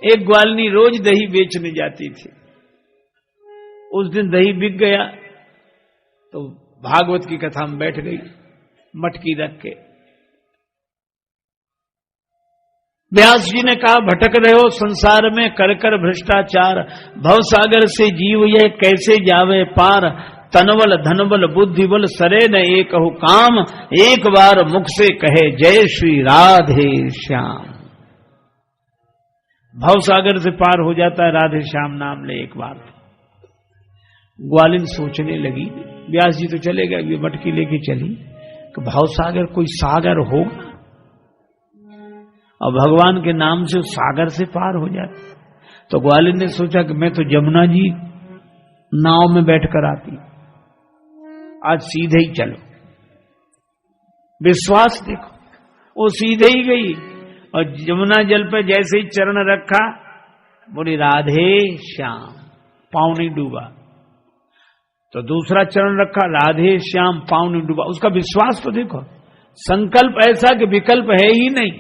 एक ग्वालनी रोज दही बेचने जाती थी। उस दिन दही बिक गया तो भागवत की कथा में बैठ गई मटकी रख के। व्यास जी ने कहा, भटक रहे हो संसार में कर कर भ्रष्टाचार, भवसागर से जीव ये कैसे जावे पार, तनबल धनबल बुद्धिबल सरे न एक काम, एक बार मुख से कहे जय श्री राधे श्याम। भवसागर से पार हो जाता है राधे श्याम नाम ले एक बार। ग्वालिन सोचने लगी, व्यास जी तो चले गए, मटकी लेके चली कि भवसागर कोई सागर होगा और भगवान के नाम से उस सागर से पार हो जाता। तो ग्वालिन ने सोचा कि मैं तो जमुना जी नाव में बैठकर आती, आज सीधे ही चलो। विश्वास देखो, वो सीधे ही गई और जमुना जल पे जैसे ही चरण रखा, बोली राधे श्याम, पांव नहीं डूबा। तो दूसरा चरण रखा, राधे श्याम, पांव नहीं डूबा। उसका विश्वास तो देखो, संकल्प ऐसा कि विकल्प है ही नहीं।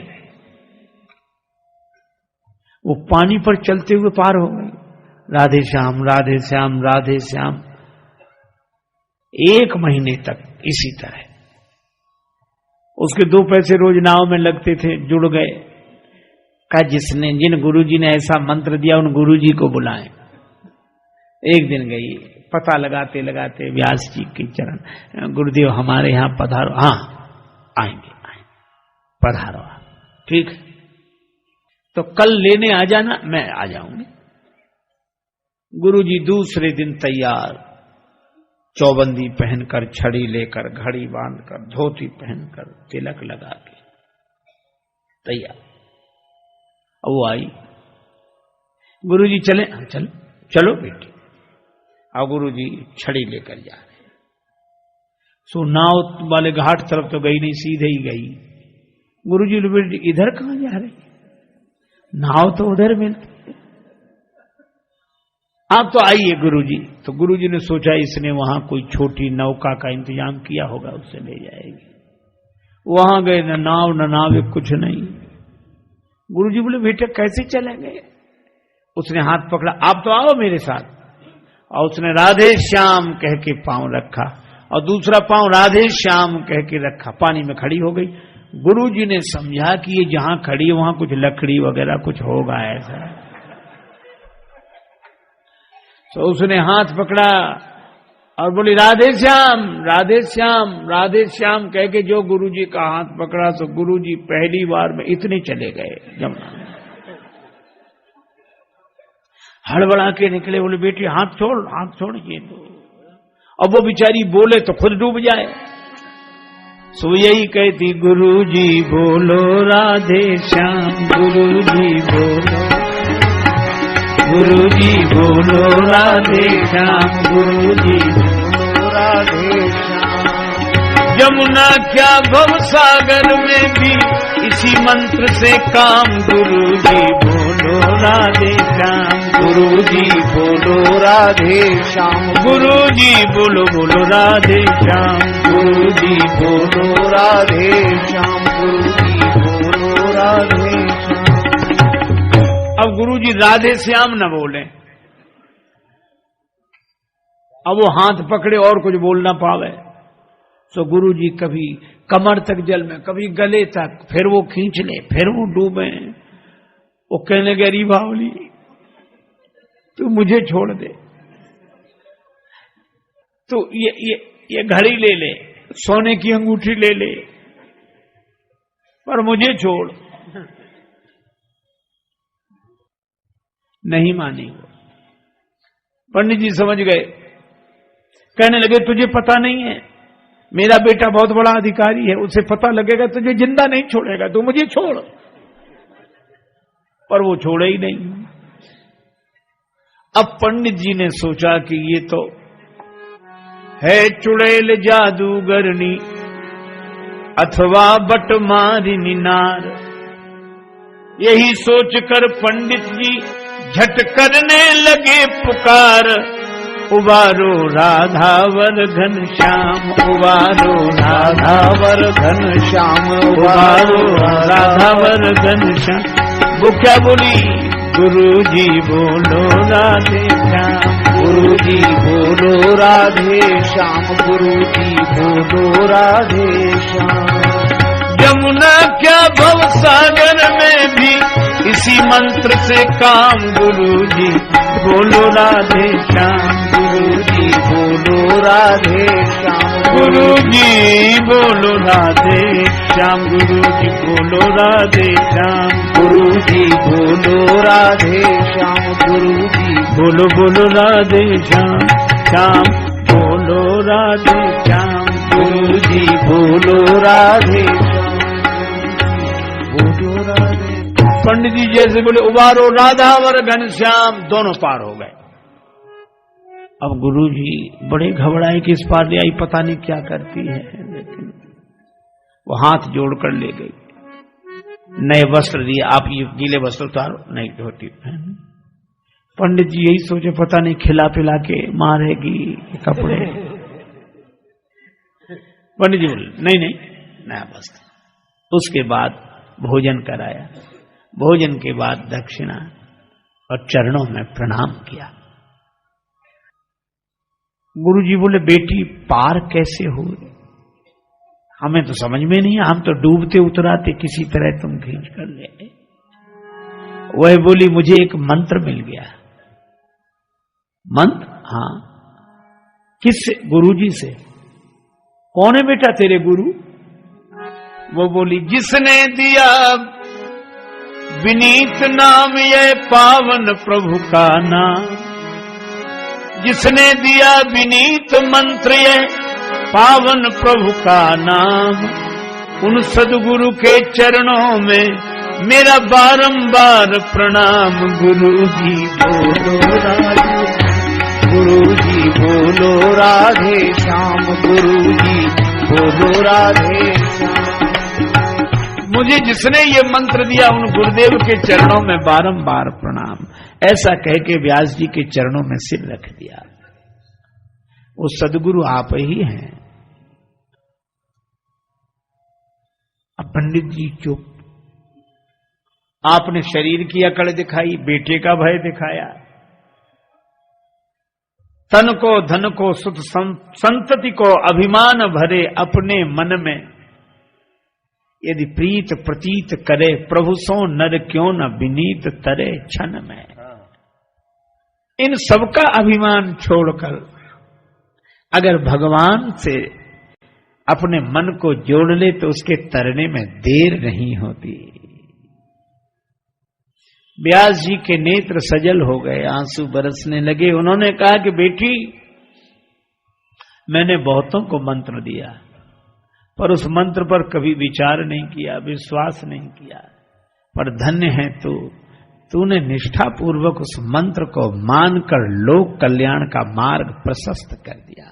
वो पानी पर चलते हुए पार हो गई, राधे श्याम राधे श्याम राधे श्याम। 1 महीने तक इसी तरह। उसके 2 पैसे रोज नाव में लगते थे, जुड़ गए। कहा जिन गुरुजी ने ऐसा मंत्र दिया उन गुरुजी को बुलाएं। एक दिन गई, पता लगाते लगाते व्यास जी के चरण, गुरुदेव हमारे यहां पधारो। हाँ आएंगे पधारो, ठीक। तो कल लेने आ जाना, मैं आ जाऊंगी। गुरुजी दूसरे दिन तैयार, चौबंदी पहनकर, छड़ी लेकर, घड़ी बांधकर, धोती पहनकर, तिलक लगा के तैयार। अब वो आई, गुरुजी चले, चलो चलो बेटी। और गुरुजी छड़ी लेकर जा रहे। सो नाव वाले घाट तरफ तो गई नहीं, सीधे ही गई। गुरुजी बेटी इधर कहां जा रही, नाव तो उधर मिलती। आप तो आइए गुरुजी। तो गुरुजी ने सोचा इसने वहां कोई छोटी नौका का इंतजाम किया होगा, उससे ले जाएगी। वहां गए, न नाव न नाविक, कुछ नहीं। गुरुजी बोले बेटे कैसे चलेंगे? उसने हाथ पकड़ा, आप तो आओ मेरे साथ। और उसने राधे श्याम कह के पांव रखा और दूसरा पांव राधे श्याम कह के रखा, पानी में खड़ी हो गई। गुरुजी ने समझा कि ये जहां खड़ी है वहां कुछ लकड़ी वगैरह कुछ होगा ऐसा। तो उसने हाथ पकड़ा और बोली राधे श्याम राधे श्याम राधे श्याम कह के जो गुरुजी का हाथ पकड़ा, तो गुरुजी पहली बार में इतने चले गए जमुना। हड़बड़ा के निकले, बोले बेटी हाथ छोड़ ये तो। अब वो बेचारी बोले तो खुद डूब जाए। सो यही कहती, गुरुजी बोलो राधे श्याम, गुरुजी बोलो, गुरुजी बोलो राधे श्याम, गुरुजी बोलो राधे श्याम। यमुना क्या भवसागर में भी इसी मंत्र से काम, गुरुजी बोलो राधे श्याम, गुरुजी बोलो राधे श्याम, गुरुजी बोलो बोलो राधे श्याम, गुरुजी बोलो राधे श्याम, गुरुजी बोलो राधे श्याम। अब गुरुजी राधे श्याम न बोले, अब वो हाथ पकड़े और कुछ बोल ना पावे। तो गुरुजी कभी कमर तक जल में, कभी गले तक, फिर वो खींच ले, फिर वो डूबे। वो कहने लगे अरी बावली तू मुझे छोड़ दे, तो ये घड़ी ले ले, सोने की अंगूठी ले ले, पर मुझे छोड़। नहीं मानी वो। पंडित जी समझ गए, कहने लगे तुझे पता नहीं है, मेरा बेटा बहुत बड़ा अधिकारी है, उसे पता लगेगा तुझे जिंदा नहीं छोड़ेगा, तू मुझे छोड़। पर वो छोड़े ही नहीं। अब पंडित जी ने सोचा कि ये तो है चुड़ैल जादूगरनी अथवा बटमारिनी नार। यही सोचकर पंडित जी झट करने लगे पुकार, उबारो राधावर घनश्याम, उबारो राधावर घनश्याम, उबारो राधावर घनश्याम। वो क्या बोली, गुरुजी बोलो राधे श्याम, गुरुजी बोलो राधे श्याम, गुरुजी बोलो राधे श्याम। यमुना क्या भव सागर में भी इसी मंत्र से काम, गुरुजी बोलो राधे श्याम, गुरुजी बोलो राधे श्याम, गुरुजी बोलो राधे श्याम, गुरुजी बोलो राधे श्याम, गुरुजी बोलो राधे श्याम, गुरुजी बोलो बोलो राधे श्याम, श्याम बोलो राधे श्याम, गुरुजी बोलो राधे श्याम, बोलो राधे। पंडित जी जैसे बोले उबारो राधा वर घनश्याम, दोनों पार हो गए। अब गुरुजी बड़े घबराए कि इस पार ले आई, पता नहीं क्या करती है, लेकिन वो हाथ जोड़कर ले गई। नए वस्त्र दिए, आप ये गीले वस्त्र उतारो, नहीं धोती पहन। पंडित जी यही सोचे पता नहीं खिला पिला के मारेगी कपड़े। पंडित जी बोले नहीं नहीं नया वस्त्र। उसके बाद भोजन कराया, भोजन के बाद दक्षिणा और चरणों में प्रणाम किया। गुरुजी बोले बेटी पार कैसे हो, हमें तो समझ में नहीं, हम तो डूबते उतराते किसी तरह तुम खींच कर ले आए। वह बोली मुझे एक मंत्र मिल गया। मंत्र? हाँ। किससे? गुरुजी से। कौन है बेटा तेरे गुरु? वो बोली जिसने दिया विनीत नाम, ये पावन प्रभु का नाम, जिसने दिया विनीत मंत्र, ये पावन प्रभु का नाम, उन सदगुरु के चरणों में मेरा बारंबार प्रणाम। गुरुजी बोलो राधे, गुरुजी बोलो राधे श्याम, गुरुजी बोलो राधे श्याम। मुझे जिसने ये मंत्र दिया उन गुरुदेव के चरणों में बारंबार प्रणाम। ऐसा कह के व्यास जी के चरणों में सिर रख दिया। वो सदगुरु आप ही हैं। अब पंडित जी चुप। आपने शरीर की अकड़ दिखाई, बेटे का भय दिखाया, तन को धन को सुख संतति को अभिमान भरे अपने मन में, यदि प्रीत प्रतीत करे प्रभु सो नर क्यों न विनीत तरे क्षण में। इन सबका अभिमान छोड़कर अगर भगवान से अपने मन को जोड़ ले तो उसके तरने में देर नहीं होती। व्यास जी के नेत्र सजल हो गए, आंसू बरसने लगे। उन्होंने कहा कि बेटी मैंने बहुतों को मंत्र दिया, पर उस मंत्र पर कभी विचार नहीं किया, विश्वास नहीं किया, पर धन्य है तूने निष्ठापूर्वक उस मंत्र को मानकर लोक कल्याण का मार्ग प्रशस्त कर दिया।